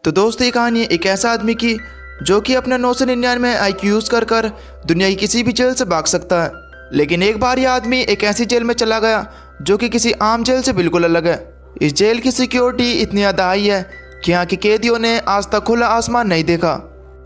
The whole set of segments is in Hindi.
तो दोस्तों, ये कहानी है एक ऐसा आदमी की जो कि अपना 999 IQ यूज़ कर कर दुनिया की किसी भी जेल से भाग सकता है। लेकिन एक बार यह आदमी एक ऐसी जेल में चला गया जो कि किसी आम जेल से बिल्कुल अलग है। इस जेल की सिक्योरिटी इतनी ज़्यादा हाई है कि यहाँ के कैदियों ने आज तक खुला आसमान नहीं देखा।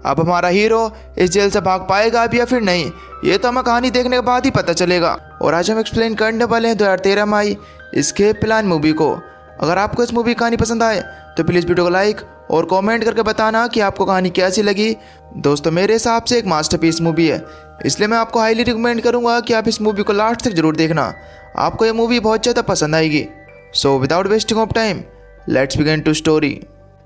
अब हमारा हीरो इस जेल से भाग पाएगा अब या फिर नहीं, ये तो हमें कहानी देखने के बाद ही पता चलेगा। और आज हम एक्सप्लेन करने वाले हैं 2013 में आई एस्केप प्लान मूवी को। अगर आपको इस मूवी की कहानी पसंद आए तो प्लीज़ वीडियो को लाइक और कमेंट करके बताना कि आपको कहानी कैसी लगी। दोस्तों, मेरे हिसाब से एक मास्टरपीस मूवी है, इसलिए मैं आपको हाईली रिकमेंड करूंगा कि आप इस मूवी को लास्ट तक जरूर देखना। आपको ये मूवी बहुत ज़्यादा पसंद आएगी। So without wasting of time let's begin to story.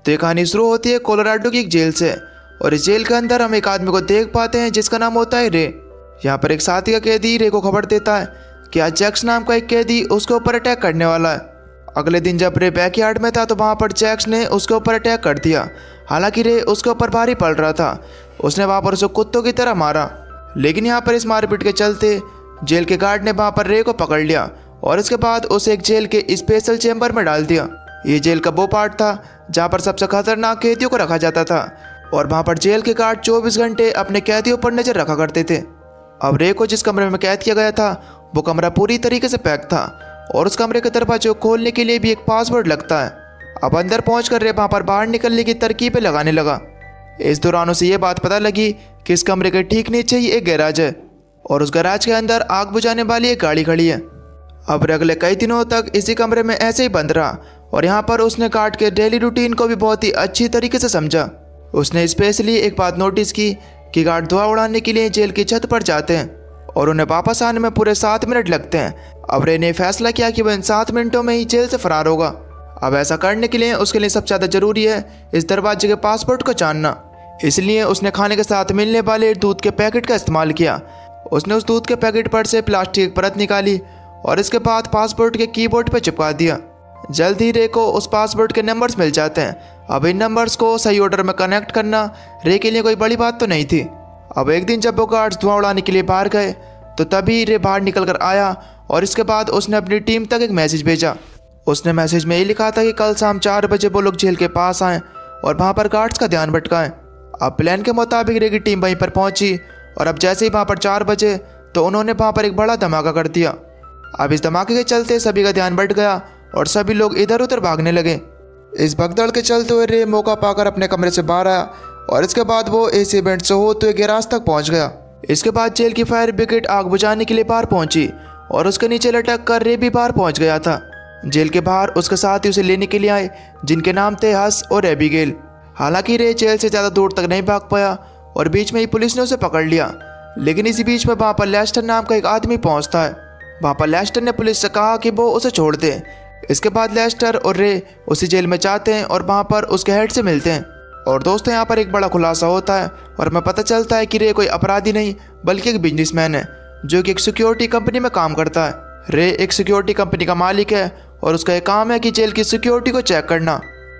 तो ये कहानी शुरू होती है कोलोराडो की एक जेल से, और इस जेल के अंदर हम एक आदमी को देख पाते हैं जिसका नाम होता है रे। यहाँ पर एक साथी का कैदी रे को खबर देता है कि आज जैक्स नाम का एक कैदी उसके ऊपर अटैक करने वाला है। अगले दिन जब रे बैकयार्ड में था तो वहाँ पर जैक्स ने उसके ऊपर अटैक कर दिया। हालांकि रे उसके ऊपर भारी पड़ रहा था, उसने वहाँ पर उसे कुत्तों की तरह मारा। लेकिन यहाँ पर इस मारपीट के चलते जेल के गार्ड ने वहाँ पर रे को पकड़ लिया और इसके बाद उसे एक जेल के स्पेशल चैम्बर में डाल दिया। ये जेल का वो पार्ट था जहाँ पर सबसे खतरनाक कैदियों को रखा जाता था, और वहाँ पर जेल के गार्ड 24 घंटे अपने कैदियों पर नजर रखा करते थे। अब रे को जिस कमरे में कैद किया गया था वो कमरा पूरी तरीके से पैक था, और उस कमरे के दरवाजे को खोलने के लिए भी एक पासवर्ड लगता है। अब अंदर पहुंचकर रे वहाँ पर बाहर निकलने की तरकीबें लगाने लगा। इस दौरान उसे ये बात पता लगी कि इस कमरे के ठीक नीचे ही एक गैराज है, और उस गैराज के अंदर आग बुझाने वाली एक गाड़ी खड़ी है। अब अगले कई दिनों तक इसी कमरे में ऐसे ही बंद रहा, और यहाँ पर उसने गार्ड के डेली रूटीन को भी बहुत ही अच्छी तरीके से समझा। उसने स्पेशली एक बात नोटिस की कि गार्ड धुआं उड़ाने के लिए जेल की छत पर जाते हैं और उन्हें वापस आने में पूरे 7 मिनट लगते हैं। अब रे ने फैसला किया कि वह इन 7 मिनटों में ही जेल से फरार होगा। अब ऐसा करने के लिए उसके लिए सबसे ज़्यादा जरूरी है इस दरवाजे के पासवर्ड को जानना। इसलिए उसने खाने के साथ मिलने वाले दूध के पैकेट का इस्तेमाल किया। उसने उस दूध के पैकेट पर से प्लास्टिक की परत निकाली और इसके बाद पासवर्ड के कीबोर्ड पर चिपका दिया। जल्द ही रे को उस पासवर्ड के नंबर्स मिल जाते हैं। अब इन नंबर्स को सही ऑर्डर में कनेक्ट करना रे के लिए कोई बड़ी बात तो नहीं थी। अब एक दिन जब वो गार्ड्स धुआं उड़ाने के लिए बाहर गए तो तभी रे बाहर निकल कर आया, और इसके बाद उसने अपनी टीम तक एक मैसेज भेजा। उसने मैसेज में ये लिखा था कि कल शाम 4 बजे वो लोग जेल के पास आएँ और वहाँ पर गार्ड्स का ध्यान भटकाएं। अब प्लान के मुताबिक रे की टीम वहीं पर पहुंची, और अब जैसे ही वहाँ पर 4 बजे तो उन्होंने वहाँ पर एक बड़ा धमाका कर दिया। अब इस धमाके के चलते सभी का ध्यान भट गया और सभी लोग इधर उधर भागने लगे। इस भगदड़ के चलते हुए रे मौका पाकर अपने कमरे से बाहर आया, और इसके बाद वो इस इवेंट से होते हुए गैराज तक पहुंच गया। इसके बाद जेल की फायर ब्रिगेड आग बुझाने के लिए बाहर पहुंची, और उसके नीचे लटक कर रे भी बाहर पहुंच गया था। जेल के बाहर उसके साथ ही उसे लेने के लिए आए, जिनके नाम थे हस और एबिगेल। हालांकि रे जेल से ज़्यादा दूर तक नहीं भाग पाया और बीच में ही पुलिस ने उसे पकड़ लिया। लेकिन इसी बीच में वहाँ पर लेस्टर नाम का एक आदमी पहुँचता है। वहाँ पर लेस्टर ने पुलिस से कहा कि वो उसे छोड़ दे। इसके बाद लेस्टर और रे उसी जेल में जाते हैं और वहाँ पर उसके हेड से मिलते हैं। और दोस्तों, यहाँ पर एक बड़ा खुलासा होता है और हमें पता चलता है कि रे कोई अपराधी नहीं बल्कि एक बिजनेसमैन है जो कि एक सिक्योरिटी कंपनी में काम करता है। रे एक सिक्योरिटी कंपनी का मालिक है और उसका एक काम है कि जेल की सिक्योरिटी को चेक करना।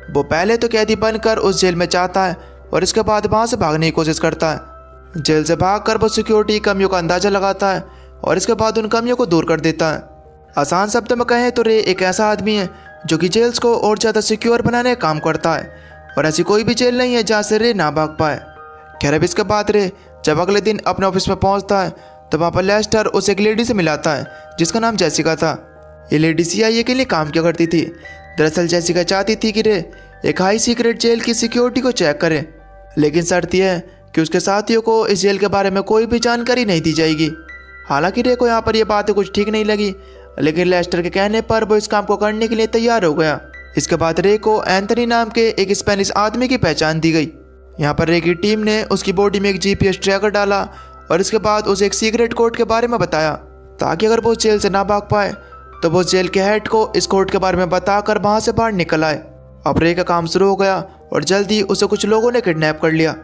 वो पहले तो कैदी बनकर उस जेल में जाता है और इसके बाद वहाँ से भागने की कोशिश करता है। जेल से भागकर वो सिक्योरिटी कमियों का अंदाज़ा लगाता है और इसके बाद उन कमियों को दूर कर देता है। आसान शब्दों में कहें तो रे एक ऐसा आदमी है जो कि जेल्स को और ज़्यादा सिक्योर बनाने का काम करता है, और ऐसी कोई भी जेल नहीं है जहाँ से रे ना भाग पाए। खैर, अब इसके बाद रे जब अगले दिन अपने ऑफिस में पहुँचता है तो वहाँ पर लेस्टर उसे एक लेडी से मिलाता है जिसका नाम जेसिका था। ये लेडी CIA के लिए काम किया करती थी। दरअसल जेसिका चाहती थी कि रे एक हाई सीक्रेट जेल की सिक्योरिटी को चेक करे, लेकिन शर्त यह है कि उसके साथियों को इस जेल के बारे में कोई भी जानकारी नहीं दी जाएगी। हालांकि रे को यहाँ पर यह बातें कुछ ठीक नहीं लगी, लेकिन लेस्टर के कहने पर वो इस काम को करने के लिए तैयार हो गया। इसके बाद रे को एंथनी नाम के एक स्पेनिश आदमी की पहचान दी गई। यहाँ पर रे की टीम ने उसकी बॉडी में एक GPS ट्रैकर डाला और इसके बाद उसे एक सीक्रेट कोड के बारे में बताया, ताकि अगर वो उस जेल से ना भाग पाए तो वो जेल के हेड को इस कोड के बारे में बताकर वहाँ से बाहर निकल आए। अब रे का काम शुरू हो गया और जल्दी उसे कुछ लोगों ने किडनैप कर लिया।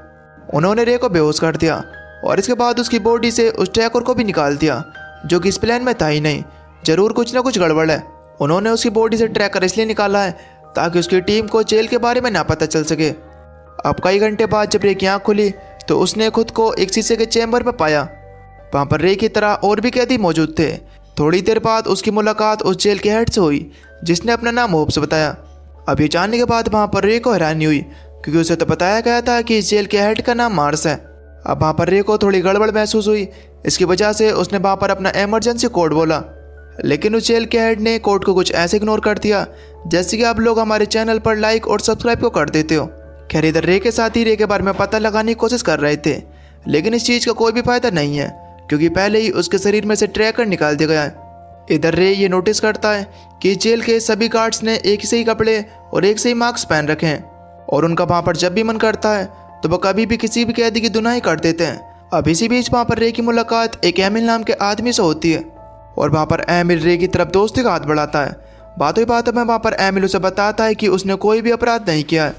उन्होंने रे को बेहोश कर दिया और इसके बाद उसकी बॉडी से उस ट्रैकर को भी निकाल दिया, जो कि इस प्लान में था ही नहीं। जरूर कुछ ना कुछ गड़बड़ है। उन्होंने उसकी बॉडी से ट्रैकर इसलिए निकाला है ताकि उसकी टीम को जेल के बारे में ना पता चल सके। अब कई घंटे बाद जब रे की आँख खुली तो उसने खुद को एक शीशे के चैम्बर में पाया। वहाँ पर रे की तरह और भी कैदी मौजूद थे। थोड़ी देर बाद उसकी मुलाकात उस जेल के हेड से हुई जिसने अपना नाम होप्स बताया। अब ये जानने के बाद वहाँ पर रे को हैरानी हुई क्योंकि उसे तो बताया गया था कि इस जेल के हेड का नाम मार्स है। अब वहाँ पर रे को थोड़ी गड़बड़ महसूस हुई। इसकी वजह से उसने वहाँ पर अपना इमरजेंसी कोड बोला, लेकिन उस जेल के हेड ने कोड को कुछ ऐसे इग्नोर कर दिया जैसे कि आप लोग हमारे चैनल पर लाइक और सब्सक्राइब को कर देते हो। खैर इधर रे के साथ ही रे के बारे में पता लगाने की कोशिश कर रहे थे, लेकिन इस चीज़ का कोई भी फायदा नहीं है क्योंकि पहले ही उसके शरीर में से ट्रैकर निकाल दिया गया है। इधर रे ये नोटिस करता है कि जेल के सभी गार्ड्स ने एक से ही कपड़े और एक से ही मास्क पहन रखे हैं और उनका वहाँ पर जब भी मन करता है तो वो कभी भी किसी भी कैदी की धुनाई कर देते हैं। अब इसी बीच वहाँ पर रे की मुलाकात एक एमिल नाम के आदमी से होती है और वहाँ पर एमिल रे की तरफ दोस्ती का हाथ बढ़ाता है। बातों ही बातों में वहाँ पर एमिल उसे बताता है कि उसने कोई भी अपराध नहीं किया है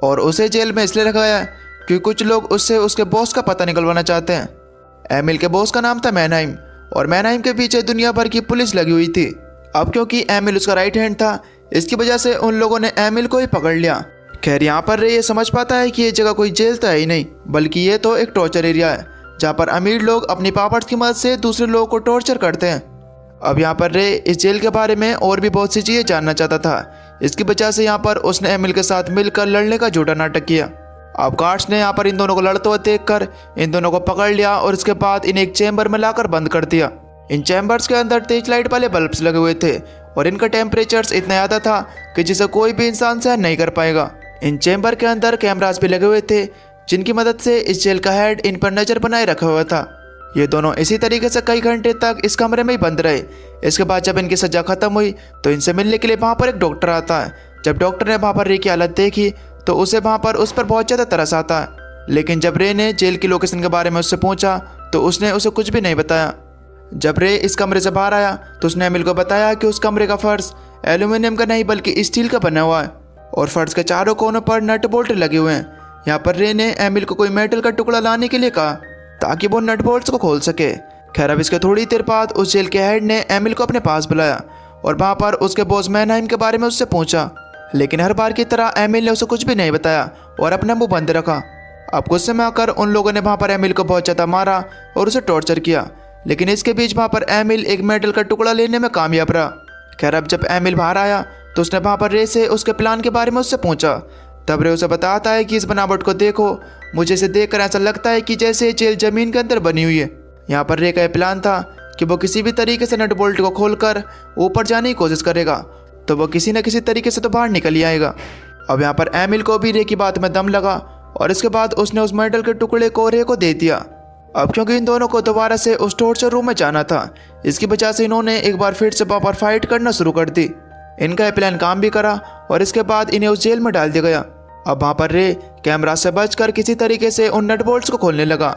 और उसे जेल में इसलिए रखा गया है क्योंकि कुछ लोग उससे उसके बॉस का पता निकलवाना चाहते हैं। एमिल के बॉस का नाम था मैनहाइम और मैनहाइम के पीछे दुनिया भर की पुलिस लगी हुई थी। अब क्योंकि एमिल उसका राइट हैंड था, इसकी वजह से उन लोगों ने एमिल को ही पकड़ लिया। खैर यहाँ पर रे ये समझ पाता है कि ये जगह कोई जेल तो है ही नहीं, बल्कि ये तो एक टॉर्चर एरिया है जहाँ पर अमीर लोग अपनी पावर्स की मदद से दूसरे लोगों को टॉर्चर करते हैं। अब यहाँ पर रे इस जेल के बारे में और भी बहुत सी चीज़ें जानना चाहता था। इसकी वजह से यहाँ पर उसने एमिल के साथ मिलकर लड़ने का झूठा नाटक किया। अब गार्ड्स ने यहाँ पर इन दोनों को लड़ते हुए देखकर इन दोनों को पकड़ लिया और इसके बाद इन्हें एक चैम्बर में लाकर बंद कर दिया। इन चैम्बर्स के अंदर तेज लाइट वाले बल्ब्स लगे हुए थे और इनका टेम्परेचर इतना ज़्यादा था कि जिसे कोई भी इंसान सहन नहीं कर पाएगा। इन चैम्बर के अंदर कैमरास भी लगे हुए थे जिनकी मदद से इस जेल का हेड इन पर नज़र बनाए रखा हुआ था। ये दोनों इसी तरीके से कई घंटे तक इस कमरे में ही बंद रहे। इसके बाद जब इनकी सजा खत्म हुई तो इनसे मिलने के लिए वहाँ पर एक डॉक्टर आता है। जब डॉक्टर ने वहाँ पर रे की हालत देखी तो उसे वहाँ पर उस पर बहुत ज़्यादा तरस आता है, लेकिन जब रे ने जेल की लोकेशन के बारे में उससे पूछा तो उसने उसे कुछ भी नहीं बताया। जब रे इस कमरे से बाहर आया तो उसने एमिल को बताया कि उस कमरे का फर्श एल्यूमिनियम का नहीं बल्कि स्टील का बना हुआ है और फर्श के चारों कोनों पर नट बोल्ट लगे हुए हैं। यहाँ पर रे ने एमिल को कोई मेटल का टुकड़ा लाने के लिए कहा ताकि वो नट बोल्ट्स को खोल सके। खैर अब इसके थोड़ी देर बाद उस जेल के हेड ने एमिल को अपने पास बुलाया और वहाँ पर उसके बॉस मैनहाइम के बारे में उससे पूछा, लेकिन हर बार की तरह एमिल ने उसे कुछ भी नहीं बताया और अपना मुंह बंद रखा। अब गुस्से में आकर उन लोगों ने वहाँ पर एमिल को बहुत ज़्यादा मारा और उसे टॉर्चर किया, लेकिन इसके बीच वहाँ पर एमिल एक मेटल का टुकड़ा लेने में कामयाब रहा। खैर अब जब एमिल बाहर आया तो उसने वहाँ पर रे से उसके प्लान के बारे में उससे पूछा। तब रे उसे बताता है कि इस बनावट को देखो, मुझे इसे देखकर ऐसा लगता है कि जैसे जेल जमीन के अंदर बनी हुई है। यहाँ पर रे का यह प्लान था कि वो किसी भी तरीके से नट बोल्ट को खोलकर ऊपर जाने की कोशिश करेगा तो वो किसी न किसी तरीके से तो बाहर निकल ही आएगा। अब यहाँ पर एमिल को भी रे की बात में दम लगा और इसके बाद उसने उस मेटल के टुकड़े को रे को दे दिया। अब क्योंकि इन दोनों को दोबारा से उस टॉर्चर रूम में जाना था, इसकी वजह से इन्होंने एक बार फिर से वहाँ पर फाइट करना शुरू कर दी। इनका यह प्लान काम भी करा और इसके बाद इन्हें उस जेल में डाल दिया गया। अब वहाँ पर रे कैमरा से बचकर किसी तरीके से उन नट बोल्ट्स को खोलने लगा।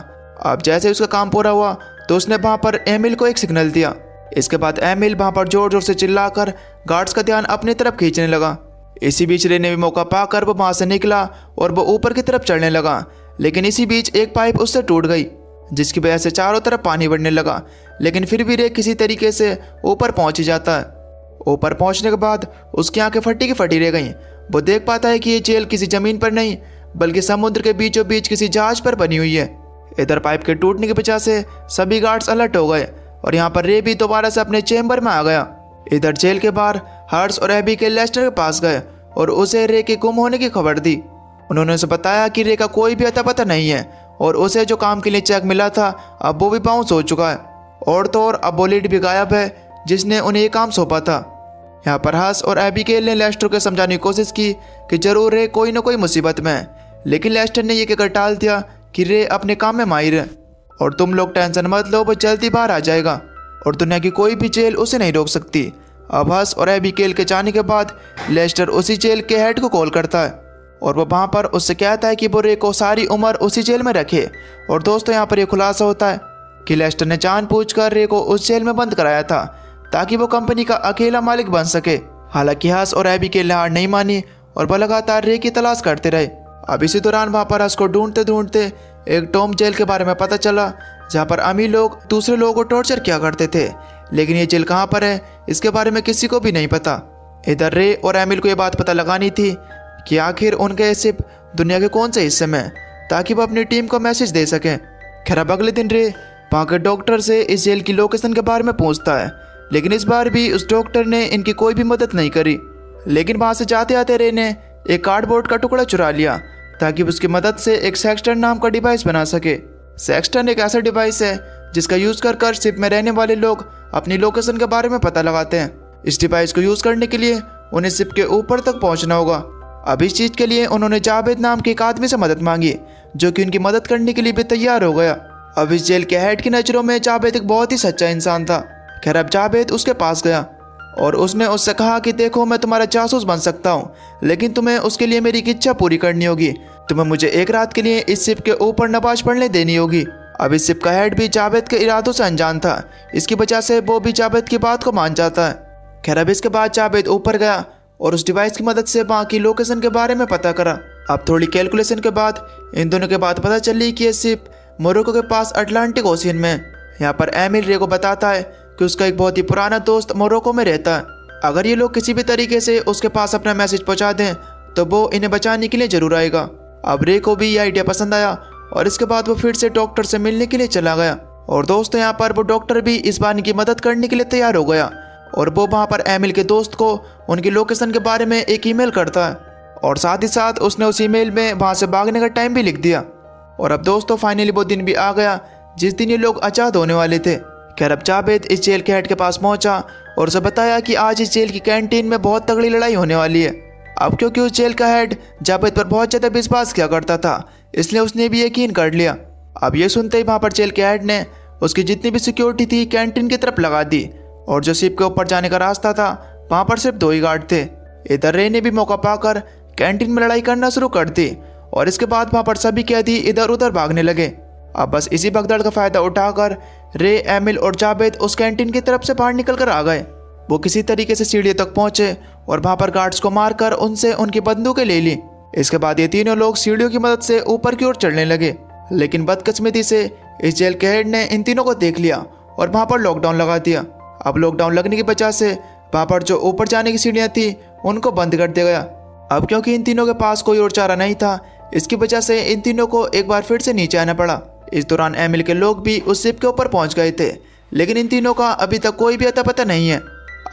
अब जैसे उसका काम पूरा हुआ तो उसने वहाँ पर एमिल को एक सिग्नल दिया। इसके बाद एमिल वहाँ पर जोर जोर से चिल्लाकर गार्ड्स का ध्यान अपनी तरफ खींचने लगा। इसी बीच रे ने भी मौका पाकर वो वहाँ से निकला और वो ऊपर की तरफ चढ़ने लगा, लेकिन इसी बीच एक पाइप उससे टूट गई जिसकी वजह से चारों तरफ पानी बढ़ने लगा, लेकिन फिर भी रे किसी तरीके से ऊपर पहुँच ही जाता है। ऊपर पहुँचने के बाद उसकी आंखें फटी की फटी रह गईं। वो देख पाता है कि ये जेल किसी ज़मीन पर नहीं बल्कि समुद्र के बीचों बीच किसी जहाज पर बनी हुई है। इधर पाइप के टूटने की वजह से सभी गार्ड्स अलर्ट हो गए और यहाँ पर रे भी दोबारा से अपने चैम्बर में आ गया। इधर जेल के बाहर हर्ष और एबी के लेस्टर के पास गए और उसे रे के गुम होने की खबर दी। उन्होंने उसे बताया कि रे का कोई भी अता पता नहीं है और उसे जो काम के लिए चेक मिला था अब वो भी बाउंस हो चुका है और तो और अब वो लीड भी गायब है जिसने उन्हें ये काम सौंपा था। यहाँ पर हर्ष और एबिगेल ने लेस्टर को समझाने की कोशिश की कि जरूर रे कोई ना कोई मुसीबत में है, लेकिन लेस्टर ने ये कहकर टाल दिया कि रे अपने काम में माहिर है और तुम लोग टेंशन मत लो, वो जल्दी बाहर आ जाएगा और दुनिया की कोई भी जेल उसे नहीं रोक सकती। अब हर्ष और एबिगेल के जाने के बाद लेस्टर उसी जेल के हेड को कॉल करता है और वो वहाँ पर उससे कहता है कि वो रे को सारी उम्र उसी जेल में रखे। और दोस्तों यहाँ पर यह खुलासा होता है कि लेस्टर ने जानबूझकर रे को उस जेल में बंद कराया था ताकि वो कंपनी का अकेला मालिक बन सके। हालांकि हर्ष और एबिगेल ने हार नहीं मानी और वो लगातार रे की तलाश करते रहे। अब इसी दौरान वहाँ पर हर्ष को ढूंढते ढूंढते एक टॉम जेल के बारे में पता चला जहाँ पर अमीर लोग दूसरे लोगों को टॉर्चर किया करते थे, लेकिन ये जेल कहाँ पर है इसके बारे में किसी को भी नहीं पता। इधर रे और एमिल को ये बात पता लगानी थी कि आखिर उनके शिप दुनिया के कौन से हिस्से में है ताकि वो अपनी टीम को मैसेज दे सकें। खैर अब अगले दिन रे वहाँ के डॉक्टर से इस जेल की लोकेशन के बारे में पूछता है, लेकिन इस बार भी उस डॉक्टर ने इनकी कोई भी मदद नहीं करी। लेकिन वहाँ से जाते आते रे ने एक कार्डबोर्ड का टुकड़ा चुरा लिया ताकि वो उसकी मदद से एक सेक्सटन नाम का डिवाइस बना सके। सेक्सटन एक ऐसा डिवाइस है जिसका यूज़ कर कर शिप में रहने वाले लोग अपनी लोकेशन के बारे में पता लगाते हैं। इस डिवाइस को यूज़ करने के लिए उन्हें शिप के ऊपर तक पहुंचना होगा। अब इस चीज़ के लिए उन्होंने जावेद नाम के एक आदमी से मदद मांगी, जो कि उनकी मदद करने के लिए भी तैयार हो गया। अब इस जेल के हेड की नज़रों में जावेद एक बहुत ही सच्चा इंसान था। खैर, अब जावेद उसके पास गया और उसने उससे कहा कि देखो, मैं तुम्हारा जासूस बन सकता हूँ, लेकिन तुम्हें उसके लिए मेरी एक इच्छा पूरी करनी होगी। तुम्हें मुझे एक रात के लिए इस शिप के ऊपर नमाज पढ़ने देनी होगी। अब इस शिप का हेड भी जावेद के इरादों से अनजान था, इसकी वजह से वो भी जावेद की बात को मान जाता है। खैर, अब इसके बाद जावेद ऊपर गया और उस डिवाइस की मदद से वहाँ की लोकेशन के बारे में पता करा। अब थोड़ी कैलकुलेशन के बाद इन दोनों के बात पता चली कि ये शिप मोरक्को के पास अटलांटिक ओशियन में है। यहाँ पर एमिल रे को बताता है कि उसका एक बहुत ही पुराना दोस्त मोरक्को में रहता है। अगर ये लोग किसी भी तरीके से उसके पास अपना मैसेज पहुँचा दें तो वो इन्हें बचाने के लिए जरूर आएगा। अब रे को भी ये आइडिया पसंद आया और इसके बाद वो फिर से डॉक्टर से मिलने के लिए चला गया। और दोस्तों, यहाँ पर वो डॉक्टर भी इस बार की मदद करने के लिए तैयार हो गया और वो वहाँ पर एमिल के दोस्त को उनकी लोकेशन के बारे में एक ईमेल करता है और साथ ही साथ उसने उस ईमेल में वहाँ से भागने का टाइम भी लिख दिया। और अब दोस्तों, फाइनली वो दिन भी आ गया जिस दिन ये लोग आज़ाद होने वाले थे। खैर, अब जावेद इस जेल के हेड के पास पहुंचा और उसे बताया कि आज इस जेल की कैंटीन में बहुत तगड़ी लड़ाई होने वाली है। अब क्योंकि उस जेल का हेड जावेद पर बहुत ज़्यादा विश्वास किया करता था, इसलिए उसने भी यकीन कर लिया। अब ये सुनते ही वहाँ पर जेल के हेड ने उसकी जितनी भी सिक्योरिटी थी कैंटीन की तरफ लगा दी और जो शिप के ऊपर जाने का रास्ता था वहाँ पर सिर्फ 2 ही गार्ड थे। इधर रे ने भी मौका पाकर कैंटीन में लड़ाई करना शुरू कर दी और इसके बाद वहाँ पर सभी कैदी इधर उधर भागने लगे। अब बस इसी भगदड़ का फायदा उठाकर रे, एमिल और जावेद उस कैंटीन की तरफ से बाहर निकल कर आ गए। वो किसी तरीके से सीढ़ियों तक पहुंचे और वहां पर गार्ड्स को मारकर उनसे उनकी बंदूकें ले ली। इसके बाद ये तीनों लोग सीढ़ियों की मदद से ऊपर की ओर चढ़ने लगे, लेकिन बदकिस्मती से इस जेल के हेड ने इन तीनों को देख लिया और वहां पर लॉकडाउन लगा दिया। अब लॉकडाउन लगने की वजह से वहां पर जो ऊपर जाने की सीढ़ियाँ थी उनको बंद कर दिया गया। अब क्योंकि इन तीनों के पास कोई और चारा नहीं था, इसकी वजह से इन तीनों को एक बार फिर से नीचे आना पड़ा। इस दौरान एमिल के लोग भी उस शिप के ऊपर पहुंच गए थे, लेकिन इन तीनों का अभी तक कोई भी अता पता नहीं है।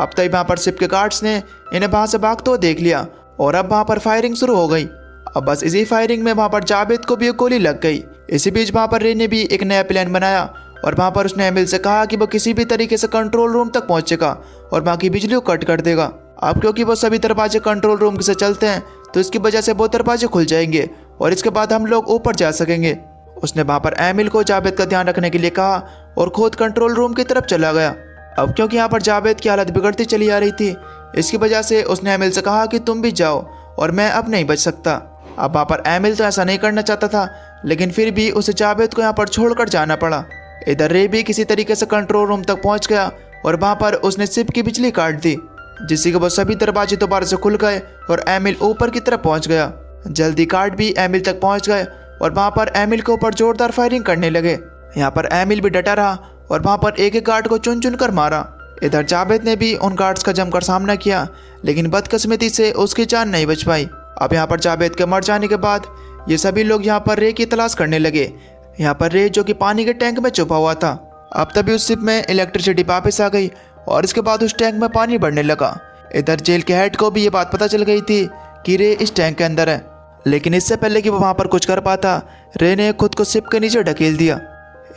अब तक वहाँ पर शिप के गार्ड्स ने इन्हें वहाँ से भागते हुए देख लिया और अब वहाँ पर फायरिंग शुरू हो गई। अब बस इसी फायरिंग में वहाँ पर जावेद को भी एक गोली लग गई। इसी बीच वहाँ पर रे ने भी एक नया प्लान बनाया और वहाँ पर उसने एमिल से कहा कि वो किसी भी तरीके से कंट्रोल रूम तक पहुँचेगा और वहाँ की बिजली को कट कर देगा। अब क्योंकि वो सभी दरवाजे कंट्रोल रूम से चलते हैं तो इसकी वजह से वो दरवाजे खुल जाएंगे और इसके बाद हम लोग ऊपर जा सकेंगे। उसने वहाँ पर एमिल को जावेद का ध्यान रखने के लिए कहा और खुद कंट्रोल रूम की तरफ चला गया। अब क्योंकि यहाँ पर जावेद की हालत बिगड़ती चली आ रही थी, इसकी वजह से उसने एमिल से कहा कि तुम भी जाओ और मैं अब नहीं बच सकता। अब वहाँ पर एमिल तो ऐसा नहीं करना चाहता था, लेकिन फिर भी उसे जावेद को यहाँ पर छोड़कर जाना पड़ा। इधर रे भी किसी तरीके से कंट्रोल रूम तक पहुँच गया और वहाँ पर उसने शिप की बिजली काट दी, जिससे कि वो सभी दरवाजे दोबारा से खुल गए और एमिल ऊपर की तरफ पहुँच गया। जल्दी गार्ड भी एमिल तक पहुँच गए और वहाँ पर एमिल के ऊपर जोरदार फायरिंग करने लगे। यहाँ पर एमिल भी डटा रहा और वहाँ पर एक एक गार्ड को चुन चुन कर मारा। इधर जावेद ने भी उन गार्ड्स का जमकर सामना किया, लेकिन बदकिस्मती से उसकी जान नहीं बच पाई। अब यहाँ पर जावेद के मर जाने के बाद ये सभी लोग यहाँ पर रे की तलाश करने लगे। यहाँ पर रे जो कि पानी के टैंक में छुपा हुआ था। अब तभी उस शिप में इलेक्ट्रिसिटी वापस आ गई और इसके बाद उस टैंक में पानी बढ़ने लगा। इधर जेल के हेड को भी ये बात पता चल गई थी कि रे इस टैंक के अंदर है, लेकिन इससे पहले कि वो वहाँ पर कुछ कर पाता, रे ने खुद को शिप के नीचे ढकेल दिया।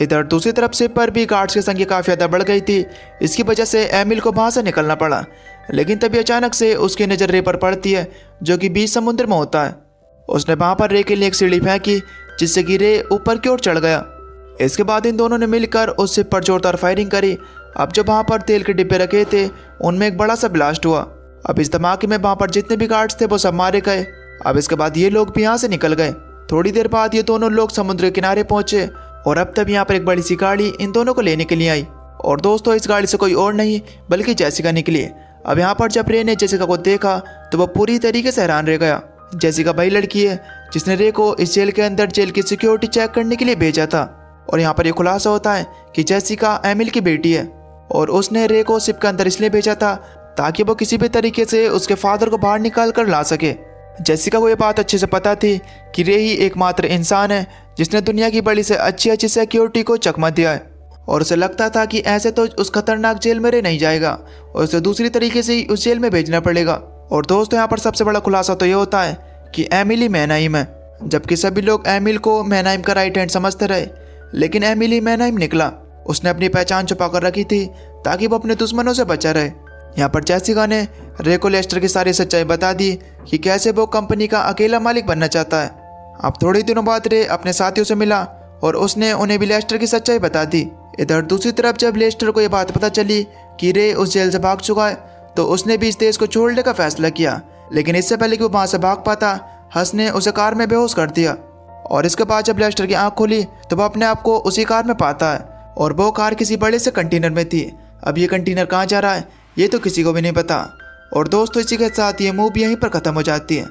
इधर दूसरी तरफ शिप पर भी गार्ड्स की संख्या काफ़ी ज़्यादा बढ़ गई थी। इसकी वजह से एमिल को वहाँ से निकलना पड़ा, लेकिन तभी अचानक से उसकी नज़र रे पर पड़ती है जो कि बीच समुद्र में होता है। उसने वहाँ पर रे के लिए एक सीढ़ी फेंकी, जिससे कि रे ऊपर की ओर चढ़ गया। इसके बाद इन दोनों ने मिलकर उस शिप पर जोरदार फायरिंग करी। अब जो वहाँ पर तेल के डिब्बे रखे थे उनमें एक बड़ा सा ब्लास्ट हुआ। अब इस धमाके में वहाँ पर जितने भी गार्ड्स थे वो सब मारे गए। अब इसके बाद ये लोग भी यहाँ से निकल गए। थोड़ी देर बाद ये दोनों लोग समुद्र के किनारे पहुंचे और अब तब यहाँ पर एक बड़ी सी गाड़ी इन दोनों को लेने के लिए आई। और दोस्तों, इस गाड़ी से कोई और नहीं बल्कि जेसिका निकली। अब यहाँ पर जब रे ने जेसिका को देखा तो वह पूरी तरीके से हैरान रह गया। जेसिका वही लड़की है जिसने रे को इस जेल के अंदर जेल की सिक्योरिटी चेक करने के लिए भेजा था। और यहाँ पर यह खुलासा होता है कि जेसिका एमिल की बेटी है और उसने रे को शिप के अंदर इसलिए भेजा था ताकि वो किसी भी तरीके से उसके फादर को बाहर निकाल कर ला सके। जेसिका को ये बात अच्छे से पता थी कि रे ही एकमात्र इंसान है जिसने दुनिया की बड़ी से अच्छी सिक्योरिटी को चकमा दिया है, और उसे लगता था कि ऐसे तो उस खतरनाक जेल में रे नहीं जाएगा और उसे दूसरी तरीके से ही उस जेल में भेजना पड़ेगा। और दोस्तों, यहाँ पर सबसे बड़ा खुलासा तो ये होता है कि एमिली मैनाइम है। जबकि सभी लोग एमिल को मैनहाइम का राइट हैंड समझते रहे, लेकिन एमिल ही मैनहाइम निकला। उसने अपनी पहचान छुपा कर रखी थी ताकि वो अपने दुश्मनों से बचा रहे। यहाँ पर जेसिका ने रे को लेस्टर की सारी सच्चाई बता दी कि कैसे वो कंपनी का अकेला मालिक बनना चाहता है। अब थोड़े दिनों बाद रे अपने साथियों से मिला और उसने उन्हें भी लेस्टर की सच्चाई बता दी। इधर दूसरी तरफ जब लेस्टर को ये बात पता चली कि रे उस जेल से भाग चुका है, तो उसने भी इस देश को छोड़ने का फैसला किया। लेकिन इससे पहले कि वो वहाँ से भाग पाता, हंस ने उसे कार में बेहोश कर दिया। और इसके बाद जब लेस्टर की आंख खुली तो वह अपने आप को उसी कार में पाता है, और वो कार किसी बड़े से कंटेनर में थी। अब ये कंटेनर कहाँ जा रहा है ये तो किसी को भी नहीं पता। और दोस्तों, इसी के साथ ये मूवी यहीं पर ख़त्म हो जाती है।